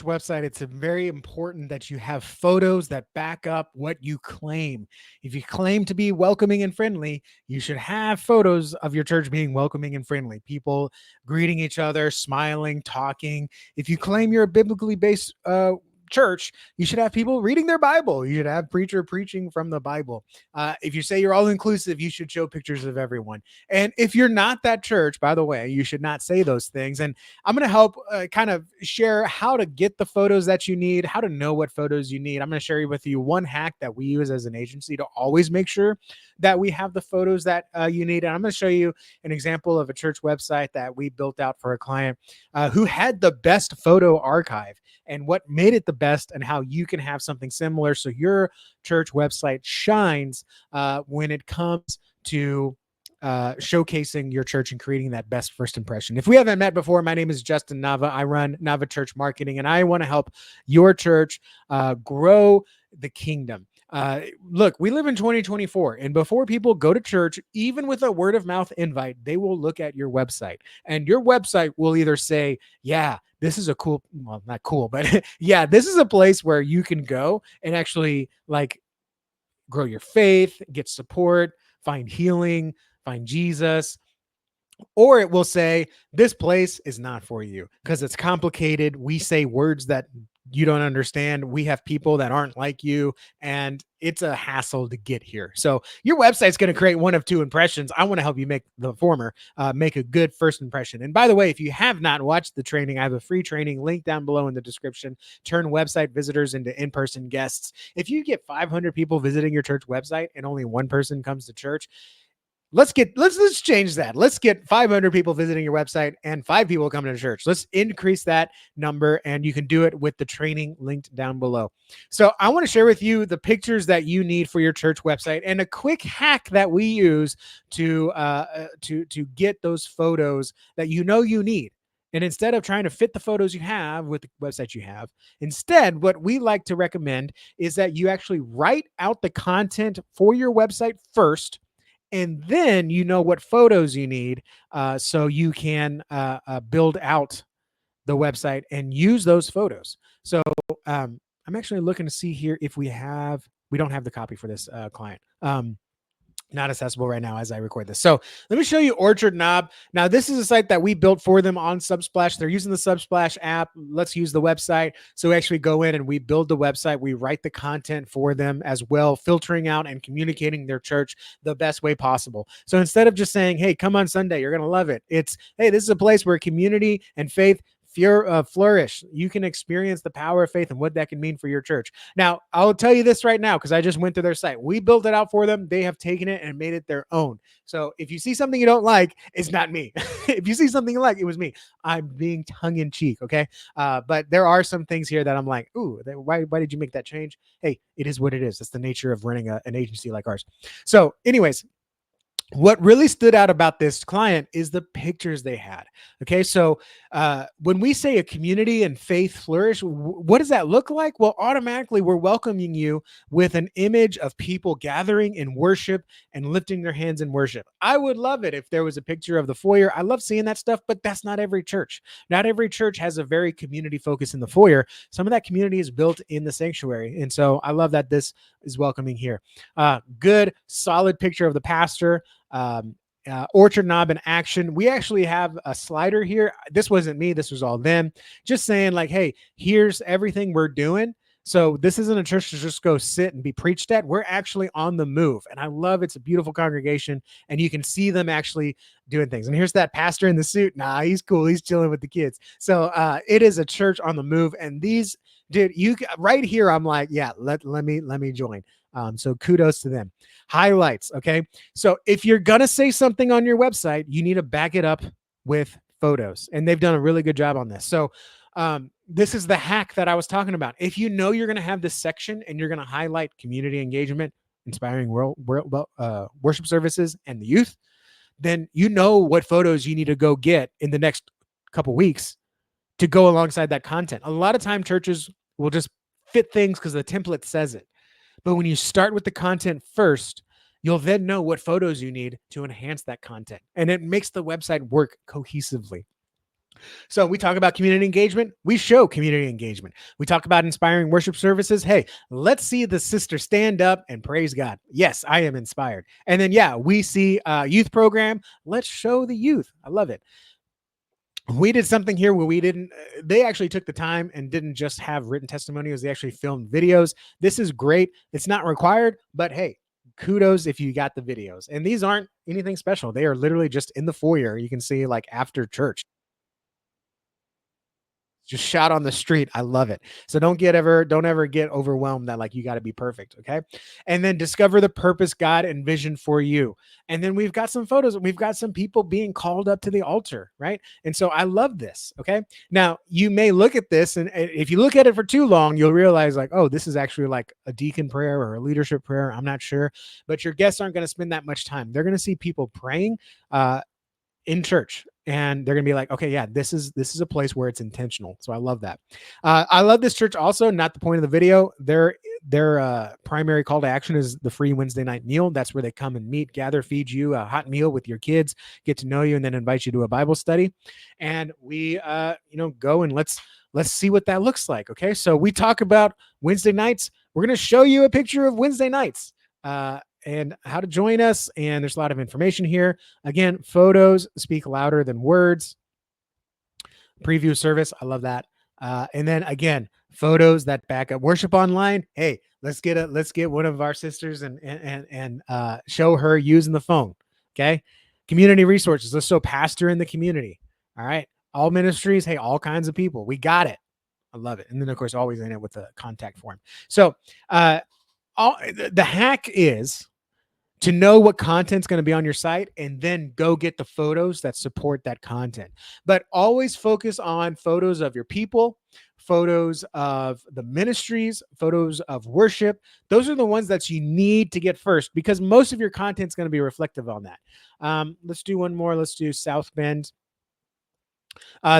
church website, it's very important that you have photos that back up what you claim. If you claim to be welcoming and friendly, you should have photos of your church being welcoming and friendly. People greeting each other, smiling, talking. If you claim you're a biblically based church, you should have people reading their Bible. You should have preacher preaching from the Bible. If you say you're all inclusive, you should show pictures of everyone. And if you're not that church, by the way, you should not say those things. And I'm going to help kind of share how to get the photos that you need, how to know what photos you need. I'm going to share with you one hack that we use as an agency to always make sure that we have the photos that you need. And I'm going to show you an example of a church website that we built out for a client who had the best photo archive and what made it the best and how you can have something similar so your church website shines when it comes to showcasing your church and creating that best first impression. If we haven't met before, my name is Justin Nava. I run Nava Church Marketing, and I want to help your church grow the kingdom. Look, we live in 2024, and before people go to church, even with a word of mouth invite, they will look at your website, and your website will either say, yeah, this is a cool, well, not cool, but yeah, this is a place where you can go and actually like grow your faith, get support, find healing, find Jesus. Or it will say, this place is not for you because it's complicated. We say words that you don't understand. We have people that aren't like you, and it's a hassle to get here. So your website's going to create one of two impressions. I want to help you make the former, make a good first impression. And by the way, if you have not watched the training, I have a free training link down below in the description. Turn website visitors into in-person guests. If you get 500 people visiting your church website and only one person comes to church, let's change that. Let's get 500 people visiting your website and 5 people coming to church. Let's increase that number, and you can do it with the training linked down below. So I want to share with you the pictures that you need for your church website and a quick hack that we use to get those photos that you need. And instead of trying to fit the photos you have with the website you have, instead, what we like to recommend is that you actually write out the content for your website first, and then you know what photos you need so you can build out the website and use those photos. So I'm actually looking to see here if we don't have the copy for this client. Not accessible right now as I record this. So let me show you Orchard Knob. Now, this is a site that we built for them on Subsplash. They're using the Subsplash app. Let's use the website. So we actually go in and we build the website. We write the content for them as well, filtering out and communicating their church the best way possible. So instead of just saying, hey, come on Sunday, you're going to love it. It's, hey, this is a place where community and faith flourish. You can experience the power of faith and what that can mean for your church. Now, I'll tell you this right now because I just went to their site. We built it out for them. They have taken it and made it their own. So if you see something you don't like, it's not me. If you see something you like, it was me. I'm being tongue in cheek, okay? But there are some things here that I'm like, ooh, why did you make that change? Hey, it is what it is. That's the nature of running an agency like ours. So anyways, what really stood out about this client is the pictures they had. Okay. So when we say a community and faith flourish, what does that look like? Well, automatically we're welcoming you with an image of people gathering in worship and lifting their hands in worship. I would love it if there was a picture of the foyer. I love seeing that stuff, but that's not every church. Not every church has a very community focus in the foyer. Some of that community is built in the sanctuary. And so I love that this is welcoming here. Good, solid picture of the pastor. Orchard Knob in action. We actually have a slider here. This wasn't me. This was all them. Just saying like, hey, here's everything we're doing. So this isn't a church to just go sit and be preached at. We're actually on the move. And I love it's a beautiful congregation. And you can see them actually doing things. And here's that pastor in the suit. Nah, he's cool. He's chilling with the kids. So it is a church on the move. And these, dude, you right here, I'm like, yeah, let me join. So kudos to them. Highlights. Okay. So if you're going to say something on your website, you need to back it up with photos. And they've done a really good job on this. So this is the hack that I was talking about. If you know you're going to have this section and you're going to highlight community engagement, inspiring worship services, and the youth, then you know what photos you need to go get in the next couple weeks to go alongside that content. A lot of time churches will just fit things because the template says it. But when you start with the content first, you'll then know what photos you need to enhance that content. And it makes the website work cohesively. So we talk about community engagement. We show community engagement. We talk about inspiring worship services. Hey, let's see the sister stand up and praise God. Yes, I am inspired. And then, yeah, we see a youth program. Let's show the youth. I love it. We did something here where we didn't, they actually took the time and didn't just have written testimonials. They actually filmed videos. This is great. It's not required, but hey, kudos if you got the videos. And these aren't anything special. They are literally just in the foyer. You can see like after church, just shot on the street. I love it. So don't ever get overwhelmed that like you got to be perfect. Okay. And then discover the purpose God envisioned for you. And then we've got some photos. We've got some people being called up to the altar. Right. And so I love this. Okay. Now you may look at this, and if you look at it for too long, you'll realize like, oh, this is actually like a deacon prayer or a leadership prayer. I'm not sure, but your guests aren't going to spend that much time. They're going to see people praying, in church, and they're gonna be like, okay, yeah, this is a place where it's intentional. So I love that. I love this church also. Not the point of the video. Their primary call to action is the free Wednesday night meal. That's where they come and meet, gather, feed you a hot meal with your kids, get to know you, and then invite you to a Bible study. And we go and let's see what that looks like. Okay, so we talk about Wednesday nights. We're gonna show you a picture of Wednesday nights. And how to join us. And there's a lot of information here. Again, photos speak louder than words. Preview service. I love that. And then again, photos that back up worship online. Hey, let's get one of our sisters and show her using the phone. Okay. Community resources. Let's show pastor in the community. All right. All ministries. Hey, all kinds of people. We got it. I love it. And then of course, always in it with the contact form. So the hack is to know what content's going to be on your site and then go get the photos that support that content. But always focus on photos of your people, photos of the ministries, photos of worship. Those are the ones that you need to get first because most of your content's going to be reflective on that. Let's do one more. Let's do South Bend.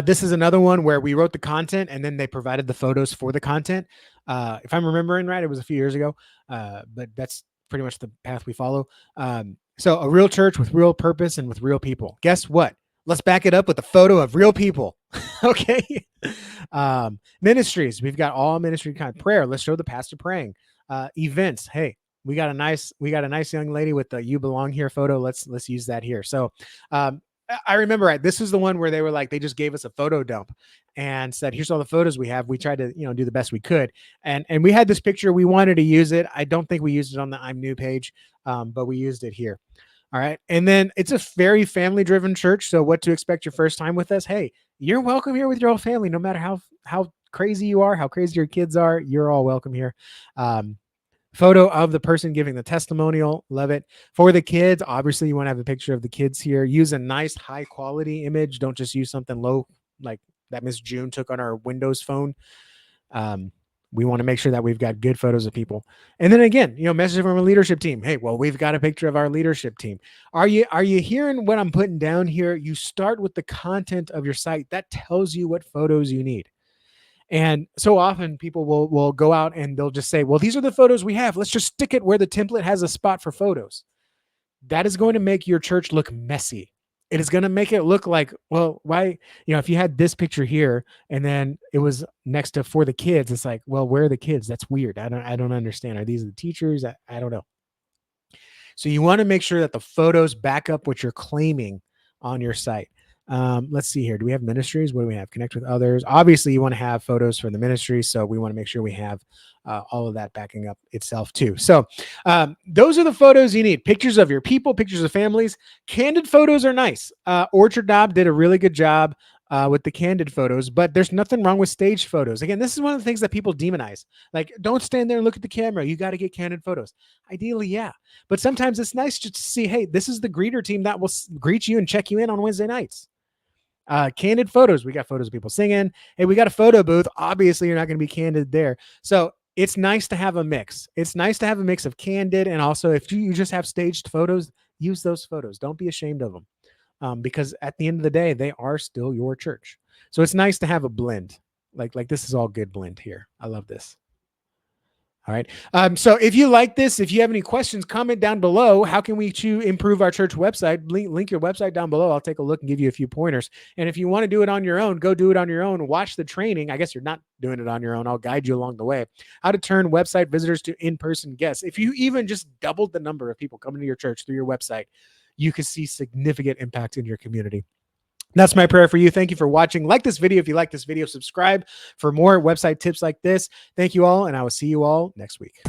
This is another one where we wrote the content and then they provided the photos for the content. If I'm remembering right, it was a few years ago, but that's pretty much the path we follow. So a real church with real purpose and with real people. Guess what? Let's back it up with a photo of real people. Okay. Ministries. We've got all ministry kind of prayer. Let's show the pastor praying. Events. Hey, we got a nice young lady with the "You Belong Here" photo. Let's use that here. So I remember right. This was the one where they were like, they just gave us a photo dump and said, here's all the photos we have. We tried to, do the best we could. And we had this picture. We wanted to use it. I don't think we used it on the I'm New page, but we used it here. All right. And then it's a very family driven church. So what to expect your first time with us? Hey, you're welcome here with your whole family, no matter how crazy you are, how crazy your kids are, you're all welcome here. Photo of the person giving the testimonial. Love it. For the kids, obviously you want to have a picture of the kids here. Use a nice high quality image. Don't just use something low like that Miss June took on our Windows phone. We want to make sure that we've got good photos of people. And then again, message from a leadership team. Hey, well, we've got a picture of our leadership team. Are you hearing what I'm putting down here? You start with the content of your site. That tells you what photos you need. And so often people will go out and they'll just say, well, these are the photos we have. Let's just stick it where the template has a spot for photos. That is going to make your church look messy. It is going to make it look like, well, why, if you had this picture here and then it was next to for the kids, it's like, well, where are the kids? That's weird. I don't understand. Are these the teachers? I don't know. So you want to make sure that the photos back up what you're claiming on your site. Let's see here. Do we have ministries? What do we have? Connect with others. Obviously, you want to have photos for the ministry. So we want to make sure we have all of that backing up itself too. So those are the photos you need. Pictures of your people, pictures of families. Candid photos are nice. Orchard Knob did a really good job with the candid photos, but there's nothing wrong with staged photos. Again, this is one of the things that people demonize. Like, don't stand there and look at the camera. You got to get candid photos. Ideally, yeah. But sometimes it's nice just to see, hey, this is the greeter team that will greet you and check you in on Wednesday nights. Candid photos. We got photos of people singing. Hey, we got a photo booth. Obviously, you're not going to be candid there. So it's nice to have a mix. It's nice to have a mix of candid. And also, if you just have staged photos, use those photos. Don't be ashamed of them. Because at the end of the day, they are still your church. So it's nice to have a blend. Like this is all good blend here. I love this. All right. So if you like this, if you have any questions, comment down below. How can we improve our church website? Link your website down below. I'll take a look and give you a few pointers. And if you want to do it on your own, go do it on your own. Watch the training. I guess you're not doing it on your own. I'll guide you along the way. How to turn website visitors to in-person guests. If you even just doubled the number of people coming to your church through your website, you could see significant impact in your community. That's my prayer for you. Thank you for watching. Like this video. If you like this video, subscribe for more website tips like this. Thank you all, and I will see you all next week.